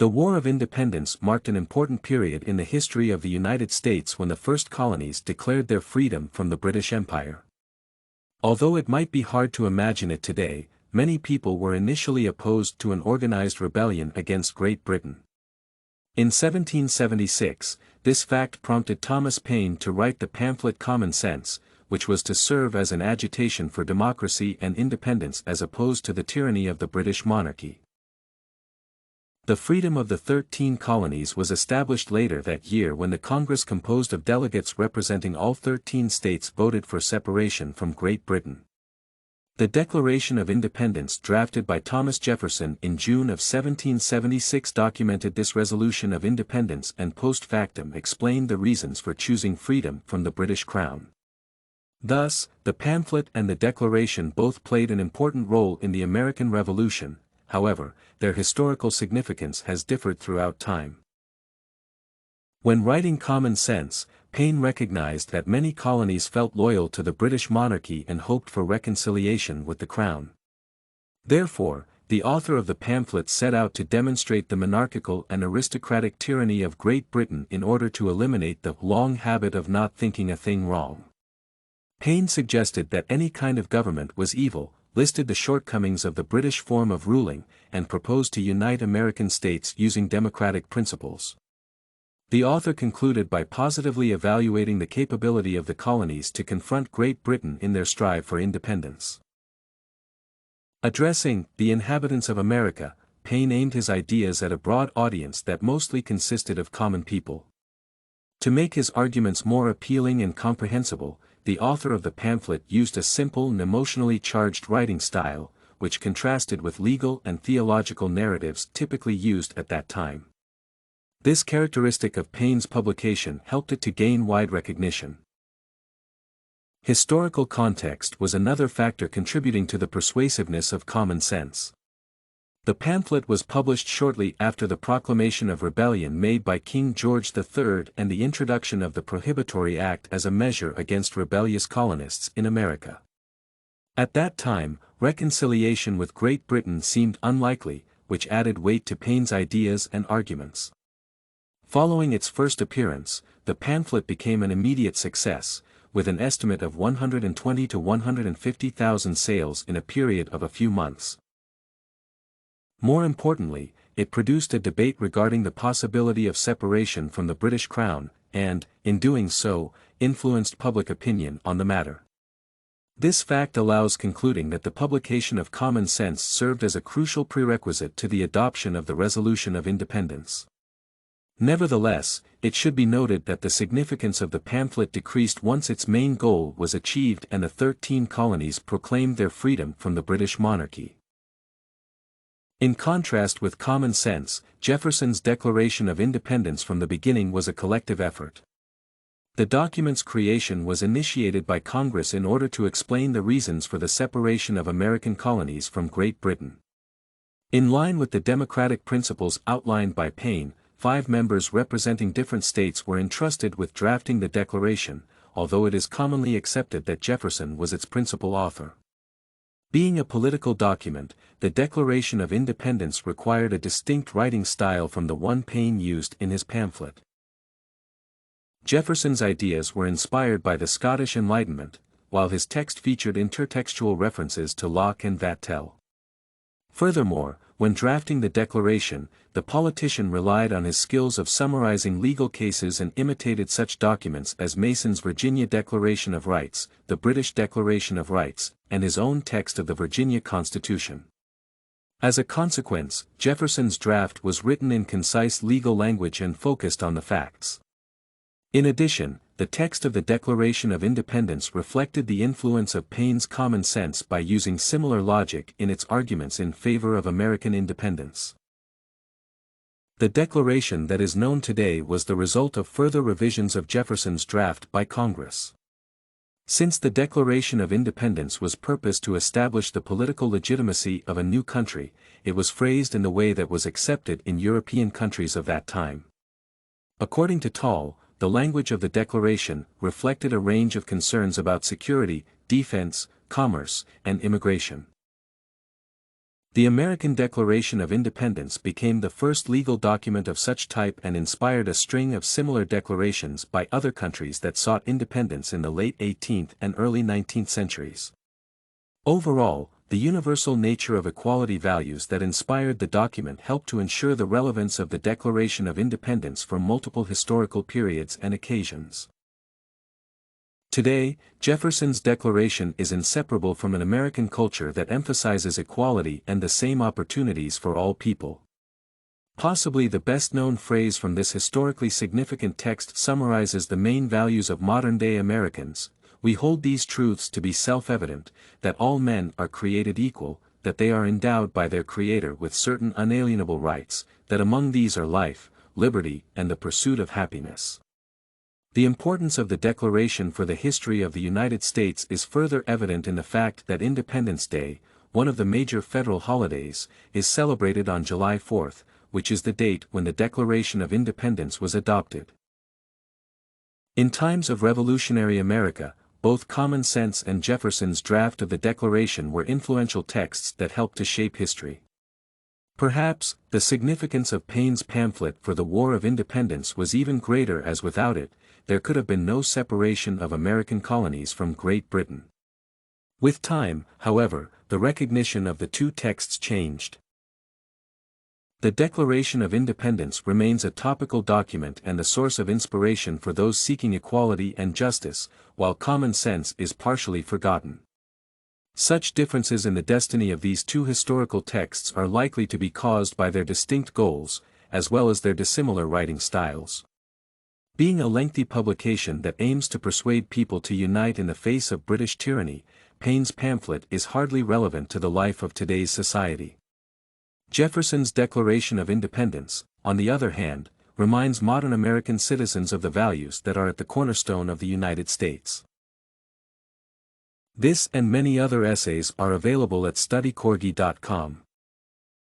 The War of Independence marked an important period in the history of the United States when the first colonies declared their freedom from the British Empire. Although it might be hard to imagine it today, many people were initially opposed to an organized rebellion against Great Britain. In 1776, this fact prompted Thomas Paine to write the pamphlet Common Sense, which was to serve as an agitation for democracy and independence as opposed to the tyranny of the British monarchy. The freedom of the 13 colonies was established later that year when the Congress composed of delegates representing all 13 states voted for separation from Great Britain. The Declaration of Independence drafted by Thomas Jefferson in June of 1776 documented this resolution of independence and post factum explained the reasons for choosing freedom from the British Crown. Thus, the pamphlet and the Declaration both played an important role in the American Revolution. However, their historical significance has differed throughout time. When writing Common Sense, Paine recognized that many colonies felt loyal to the British monarchy and hoped for reconciliation with the Crown. Therefore, the author of the pamphlet set out to demonstrate the monarchical and aristocratic tyranny of Great Britain in order to eliminate the long habit of not thinking a thing wrong. Paine suggested that any kind of government was evil, listed the shortcomings of the British form of ruling, and proposed to unite American states using democratic principles. The author concluded by positively evaluating the capability of the colonies to confront Great Britain in their strive for independence. Addressing the inhabitants of America, Paine aimed his ideas at a broad audience that mostly consisted of common people. To make his arguments more appealing and comprehensible, the author of the pamphlet used a simple and emotionally charged writing style, which contrasted with legal and theological narratives typically used at that time. This characteristic of Paine's publication helped it to gain wide recognition. Historical context was another factor contributing to the persuasiveness of Common Sense. The pamphlet was published shortly after the proclamation of rebellion made by King George III and the introduction of the Prohibitory Act as a measure against rebellious colonists in America. At that time, reconciliation with Great Britain seemed unlikely, which added weight to Paine's ideas and arguments. Following its first appearance, the pamphlet became an immediate success, with an estimate of 120,000 to 150,000 sales in a period of a few months. More importantly, it produced a debate regarding the possibility of separation from the British Crown, and, in doing so, influenced public opinion on the matter. This fact allows concluding that the publication of Common Sense served as a crucial prerequisite to the adoption of the Resolution of Independence. Nevertheless, it should be noted that the significance of the pamphlet decreased once its main goal was achieved and the 13 colonies proclaimed their freedom from the British monarchy. In contrast with Common Sense, Jefferson's Declaration of Independence from the beginning was a collective effort. The document's creation was initiated by Congress in order to explain the reasons for the separation of American colonies from Great Britain. In line with the democratic principles outlined by Paine, 5 members representing different states were entrusted with drafting the Declaration, although it is commonly accepted that Jefferson was its principal author. Being a political document, the Declaration of Independence required a distinct writing style from the one Paine used in his pamphlet. Jefferson's ideas were inspired by the Scottish Enlightenment, while his text featured intertextual references to Locke and Vattel. Furthermore, when drafting the Declaration, the politician relied on his skills of summarizing legal cases and imitated such documents as Mason's Virginia Declaration of Rights, the British Declaration of Rights, and his own text of the Virginia Constitution. As a consequence, Jefferson's draft was written in concise legal language and focused on the facts. In addition, the text of the Declaration of Independence reflected the influence of Paine's Common Sense by using similar logic in its arguments in favor of American independence. The declaration that is known today was the result of further revisions of Jefferson's draft by Congress. Since the Declaration of Independence was purposed to establish the political legitimacy of a new country, it was phrased in the way that was accepted in European countries of that time. According to Taul, the language of the Declaration reflected a range of concerns about security, defense, commerce, and immigration. The American Declaration of Independence became the first legal document of such type and inspired a string of similar declarations by other countries that sought independence in the late 18th and early 19th centuries. Overall, the universal nature of equality values that inspired the document helped to ensure the relevance of the Declaration of Independence for multiple historical periods and occasions. Today, Jefferson's Declaration is inseparable from an American culture that emphasizes equality and the same opportunities for all people. Possibly the best-known phrase from this historically significant text summarizes the main values of modern-day Americans. We hold these truths to be self-evident, that all men are created equal, that they are endowed by their Creator with certain unalienable rights, that among these are life, liberty, and the pursuit of happiness. The importance of the Declaration for the history of the United States is further evident in the fact that Independence Day, one of the major federal holidays, is celebrated on July 4th, which is the date when the Declaration of Independence was adopted. In times of revolutionary America, both Common Sense and Jefferson's draft of the Declaration were influential texts that helped to shape history. Perhaps, the significance of Paine's pamphlet for the War of Independence was even greater, as without it, there could have been no separation of American colonies from Great Britain. With time, however, the recognition of the two texts changed. The Declaration of Independence remains a topical document and a source of inspiration for those seeking equality and justice, while Common Sense is partially forgotten. Such differences in the destiny of these two historical texts are likely to be caused by their distinct goals, as well as their dissimilar writing styles. Being a lengthy publication that aims to persuade people to unite in the face of British tyranny, Paine's pamphlet is hardly relevant to the life of today's society. Jefferson's Declaration of Independence, on the other hand, reminds modern American citizens of the values that are at the cornerstone of the United States. This and many other essays are available at studycorgi.com.